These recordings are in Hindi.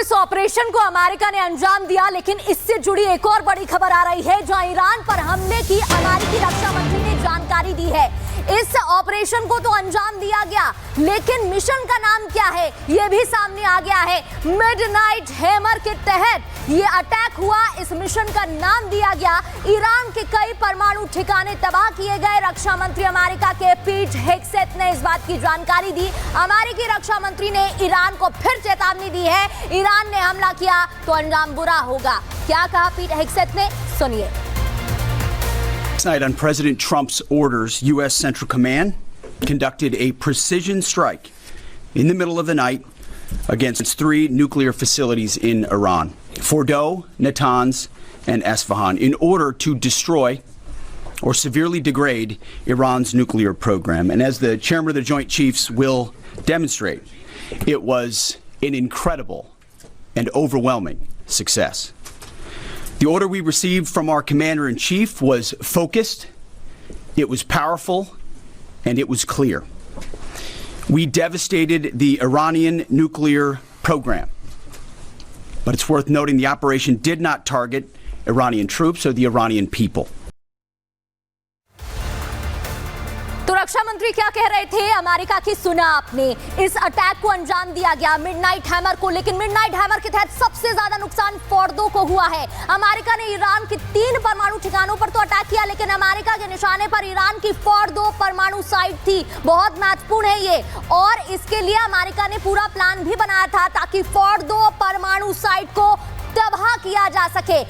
इस ऑपरेशन को अमेरिका ने अंजाम दिया, लेकिन इससे जुड़ी एक और बड़ी खबर आ रही है जहां ईरान पर हमले की अमेरिकी रक्षा मंत्री ने जानकारी दी है। इस ऑपरेशन को तो अंजाम दिया गया, लेकिन मिशन का नाम क्या है यह भी सामने आ गया है। मिडनाइट हैमर के तहत यह अटैक हुआ, इस मिशन का नाम दिया गया। ईरान के कई परमाणु ठिकाने तबाह किए गए। रक्षा मंत्री अमेरिका के पीट हेग्सेथ ने इस बात की जानकारी दी। अमेरिकी रक्षा मंत्री ने ईरान को फिर चेतावनी दी है, ईरान ने हमला किया तो अंजाम बुरा होगा। क्या कहा पीट हेग्सेथ ने, सुनिए। Last night, on President Trump's orders, U.S. Central Command conducted a precision strike in the middle of the night against 3 nuclear facilities in Iran, Fordow, Natanz, and Esfahan, in order to destroy or severely degrade Iran's nuclear program. And as the chairman of the Joint Chiefs will demonstrate, it was an incredible and overwhelming success. The order we received from our commander-in-chief was focused, it was powerful, and it was clear. We devastated the Iranian nuclear program. But it's worth noting the operation did not target Iranian troops or the Iranian people. तो रक्षा मंत्री क्या कह रहे थे, अमेरिका की सुना आपने। इस अटैक को अंजाम दिया गया मिडनाइट हैमर को, लेकिन मिडनाइट हैमर के तहत सबसे ज्यादा नुकसान फोर्डो को हुआ है। अमेरिका ने ईरान के 3 परमाणु ठिकानों पर तो अटैक किया, लेकिन अमेरिका के निशाने पर ईरान की फोर्डो परमाणु साइट थी। बहुत महत्वपूर्ण है ये, और इसके लिए अमेरिका ने पूरा प्लान भी बनाया था ताकि फोर्डो परमाणु साइट को तबाह किया जा सके।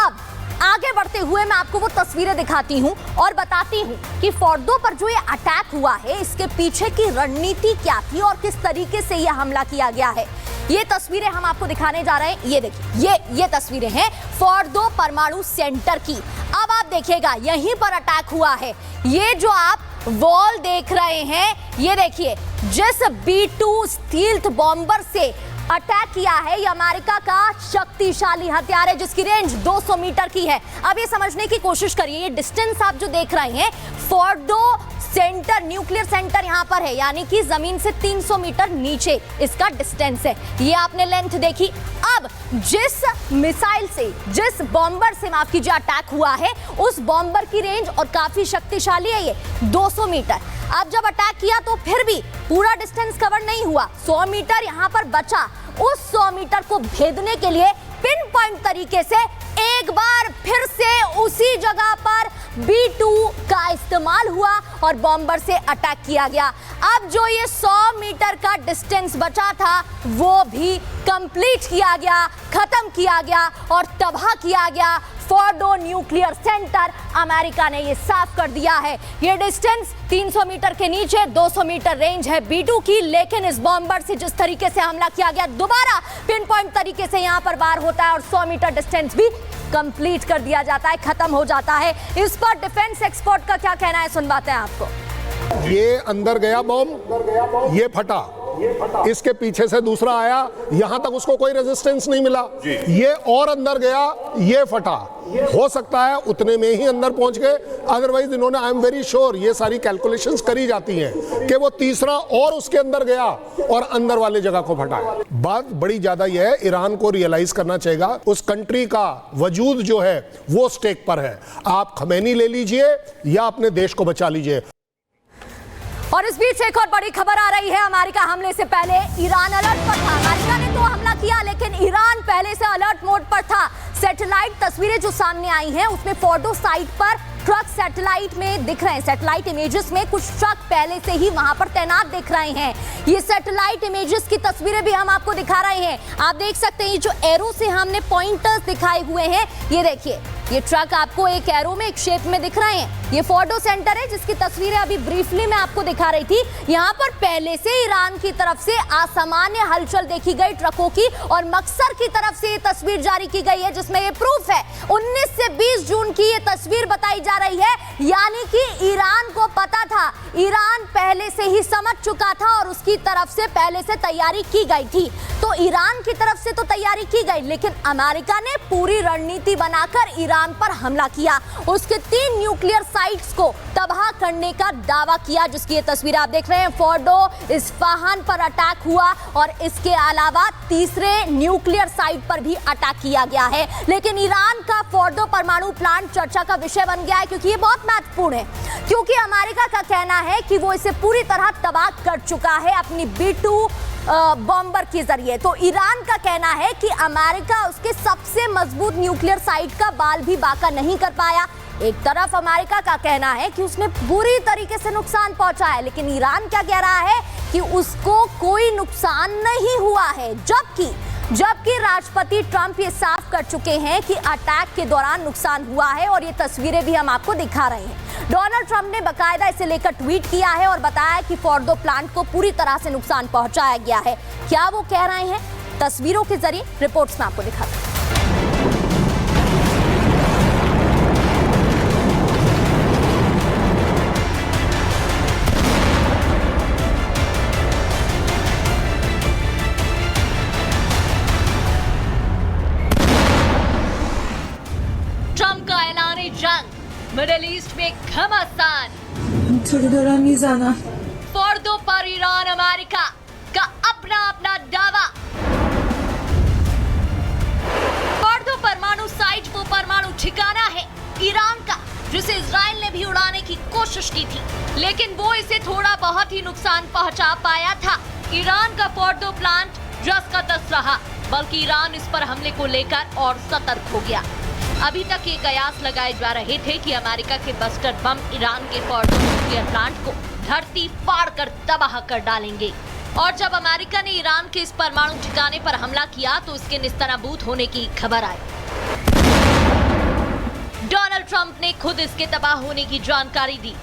अब आगे बढ़ते हुए मैं आपको वो तस्वीरें दिखाती हूं और बताती हूं कि फोर्डो पर जो ये अटैक हुआ है इसके पीछे की रणनीति क्या थी और किस तरीके से यह हमला किया गया है। ये तस्वीरें हम आपको दिखाने जा रहे हैं। ये देखिए, ये तस्वीरें हैं फोर्डो परमाणु सेंटर की। अब आप देखिएगा, यहीं पर अटैक हुआ है। ये जो आप वॉल देख रहे हैं, ये देखिए, जिस B-2 स्टील्थ बॉम्बर से अटैक किया है, ये अमेरिका का शक्तिशाली हथियार है जिसकी रेंज 200 मीटर की है। अब ये समझने की कोशिश करिए, ये डिस्टेंस आप जो देख रहे हैं, फोर्डो सेंटर, न्यूक्लियर सेंटर यहां पर है, यानी कि जमीन से 300 मीटर नीचे इसका डिस्टेंस है। ये आपने लेंथ देखी। अब जिस मिसाइल से, जिस बॉम्बर से माफ कीजिए अटैक हुआ है, उस बॉम्बर की रेंज और काफी शक्तिशाली है ये 200 मीटर। अब जब अटैक किया तो फिर भी पूरा डिस्टेंस कवर नहीं हुआ, 100 मीटर यहां पर बचा। उस 100 मीटर को भेदने के लिए पिन पॉइंट तरीके से एक बार फिर से उसी जगह पर B-2 का इस्तेमाल हुआ और बॉम्बर से अटैक किया गया। अब जो ये 100 मीटर का डिस्टेंस बचा था वो भी कंप्लीट किया गया, खत्म किया गया और तबाह किया गया। फोर्डो न्यूक्लियर सेंटर अमेरिका ने ये साफ कर दिया है। ये डिस्टेंस 300 मीटर के नीचे 200 मीटर रेंज है B-2 की, लेकिन इस बॉम्बर से जिस तरीके से हमला किया गया, दोबारा पिन पॉइंट तरीके से यहां पर वार होता है और 100 मीटर डिस्टेंस भी कंप्लीट कर दिया जाता है, खत्म हो जाता है। इस पर डिफेंस एक्सपर्ट का क्या कहना है, सुनवाते हैं आपको। ये अंदर गया बॉम्ब, ये फटा, इसके पीछे से दूसरा आया, यहां तक उसको कोई रेजिस्टेंस नहीं मिला, ये और अंदर गया, ये फटा। हो सकता है उतने में ही अंदर पहुंच गए, अदरवाइज इन्होंने, आई एम वेरी श्योर, ये सारी कैलकुलेशंस करी जाती हैं कि वो तीसरा और उसके अंदर गया और अंदर वाले जगह को फटाया। बात बड़ी ज्यादा यह है, ईरान को रियलाइज करना चाहिए उस कंट्री का वजूद जो है वो स्टेक पर है। आप खमैनी ले लीजिए या अपने देश को बचा लीजिए। और इस बीच एक और बड़ी खबर आ रही है, अमेरिका हमले से पहले ईरान अलर्ट पर था। अमेरिका ने तो हमला किया, लेकिन ईरान पहले से अलर्ट मोड पर था। सैटेलाइट तस्वीरें जो सामने आई हैं उसमें फोर्डो साइट पर ट्रक सैटेलाइट में दिख रहे हैं। सैटेलाइट इमेजेस में कुछ ट्रक पहले से ही वहां पर तैनात दिख रहे हैं। ये सैटेलाइट इमेजेस की तस्वीरें भी हम आपको दिखा रहे हैं। आप देख सकते हैं, ये जो एरो से हमने पॉइंटर्स दिखाए हुए हैं, ये देखिए, ये ट्रक आपको एक एरो में, एक शेप में दिख रहे हैं। ये फोर्डो सेंटर है जिसकी तस्वीरें अभी ब्रीफली मैं आपको दिखा रही थी। यहाँ पर पहले से ईरान की तरफ से असामान्य हलचल देखी गई ट्रकों की, और मकसर की तरफ से ये तस्वीर जारी की गई है जिसमें ये प्रूफ है। 19 से 20 जून की ये तस्वीर बताई जा रही है, यानी कि ईरान को पता था, ईरान पहले से ही समझ चुका था और उसकी तरफ से पहले से तैयारी की गई थी। तो ईरान की तरफ से तो तैयारी की गई, लेकिन अमेरिका ने पूरी रणनीति बनाकर ईरान ईरान पर हमला किया, उसके 3 न्यूक्लियर साइट्स को तबाह करने का दावा किया, जिसकी ये तस्वीर आप देख रहे हैं। फोर्डो, इस्फहान पर अटैक हुआ और इसके अलावा तीसरे न्यूक्लियर साइट पर भी अटैक किया गया है। लेकिन ईरान का फोर्डो परमाणु प्लांट चर्चा का विषय बन गया है, क्योंकि ये बहुत महत्वपूर्ण है, क्योंकि अमेरिका का कहना है कि वो इसे पूरी तरह तबाह कर चुका है अपनी B-2 बॉम्बर के जरिए। तो ईरान का कहना है कि अमेरिका उसके सबसे मजबूत न्यूक्लियर साइट का बाल भी बाका नहीं कर पाया। एक तरफ अमेरिका का कहना है कि उसने बुरी तरीके से नुकसान पहुंचा है, लेकिन ईरान क्या कह रहा है कि उसको कोई नुकसान नहीं हुआ है, जबकि राष्ट्रपति ट्रंप ये साफ कर चुके हैं कि अटैक के दौरान नुकसान हुआ है, और ये तस्वीरें भी हम आपको दिखा रहे हैं। डोनाल्ड ट्रंप ने बकायदा इसे लेकर ट्वीट किया है और बताया कि फोर्डो प्लांट को पूरी तरह से नुकसान पहुंचाया गया है। क्या वो कह रहे हैं, तस्वीरों के जरिए रिपोर्ट्स में आपको दिखाते हैं। ट्रंप का ऐलान जंग, मिडिल ईस्ट में घमासान, थोड़ी देर नहीं जाना। फोर्डो पर ईरान अमेरिका का अपना दावा। फोर्डो परमाणु साइट वो परमाणु ठिकाना है ईरान का, जिसे इजराइल ने भी उड़ाने की कोशिश की थी, लेकिन वो इसे थोड़ा बहुत ही नुकसान पहुंचा पाया था। ईरान का फोर्डो प्लांट जस का तस रहा, बल्कि ईरान इस पर हमले को लेकर और सतर्क हो गया। अभी तक ये कयास लगाए जा रहे थे कि अमेरिका के बस्टर बम ईरान के फोर्डो न्यूक्लियर प्लांट को धरती फाड़ कर तबाह कर डालेंगे, और जब अमेरिका ने ईरान के इस परमाणु ठिकाने पर हमला किया तो इसके निस्तनाबूद होने की खबर आई। डोनाल्ड ट्रंप ने खुद इसके तबाह होने की जानकारी दी।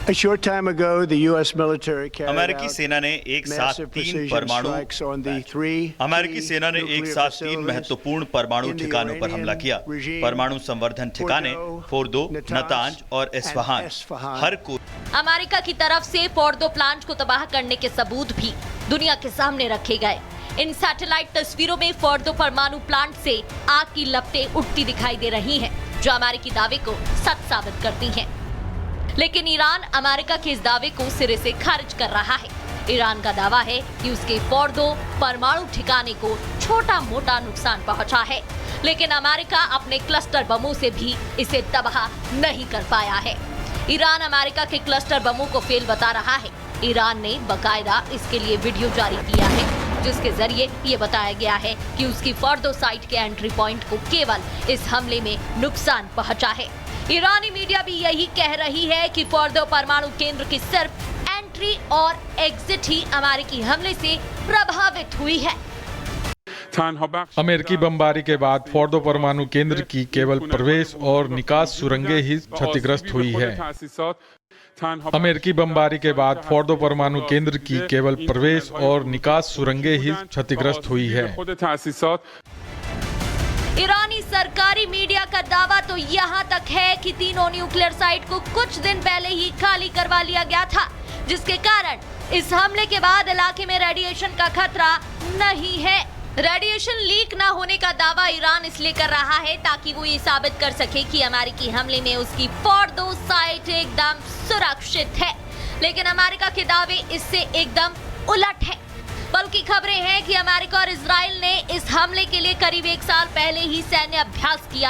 A short time ago, the U.S. military carried अमेरिकी out सेना ने एक साथ massive 3 precision परमाणु strikes on the three अमेरिकी key सेना ने एक nuclear साथ 3 facilities महत्वपूर्ण परमाणु in the ठिकानों पर हमला किया। Iranian regime, परमाणु संवर्धन ठिकाने फोर्दो, नतांज और Isfahan, इस्फहान, हर कोई अमेरिका की तरफ से फोर्डो प्लांट को तबाह करने के सबूत भी दुनिया के सामने रखे गए। इन सैटेलाइट तस्वीरों में फोर्डो परमाणु प्लांट से आग की लपटें उठती दिखाई दे रही हैं, जो अमेरिकी दावे को सच साबित करती हैं। लेकिन ईरान अमेरिका के इस दावे को सिरे से खारिज कर रहा है। ईरान का दावा है कि उसके फोर्डो परमाणु ठिकाने को छोटा मोटा नुकसान पहुंचा है, लेकिन अमेरिका अपने क्लस्टर बमों से भी इसे तबाह नहीं कर पाया है। ईरान अमेरिका के क्लस्टर बमों को फेल बता रहा है। ईरान ने बकायदा इसके लिए वीडियो जारी किया है, जिसके जरिए ये बताया गया है कि उसकी फोर्डो साइट के एंट्री पॉइंट को केवल इस हमले में नुकसान पहुंचा है। ईरानी मीडिया भी यही कह रही है कि फोर्डो परमाणु केंद्र की सिर्फ एंट्री और एग्जिट ही अमेरिकी हमले से प्रभावित हुई है। अमेरिकी बमबारी के बाद फोर्डो परमाणु केंद्र की केवल प्रवेश और निकास सुरंगें ही क्षतिग्रस्त हुई है। अमेरिकी बमबारी के बाद फोर्डो परमाणु केंद्र की केवल प्रवेश और निकास सुरंगें ही क्षतिग्रस्त हुई है। ईरानी सरकारी मीडिया का दावा तो यहाँ तक है कि तीनों न्यूक्लियर साइट को कुछ दिन पहले ही खाली करवा लिया गया था, जिसके कारण इस हमले के बाद इलाके में रेडिएशन का खतरा नहीं है। रेडिएशन लीक न होने का दावा ईरान इसलिए कर रहा है ताकि वो ये साबित कर सके कि अमेरिकी हमले में उसकी फोर्डो साइट एकदम सुरक्षित है। लेकिन अमेरिका के दावे इससे एकदम उलट है। बल्कि खबरें हैं कि अमेरिका और इजराइल ने इस हमले के लिए करीब 1 साल पहले ही सैन्य अभ्यास किया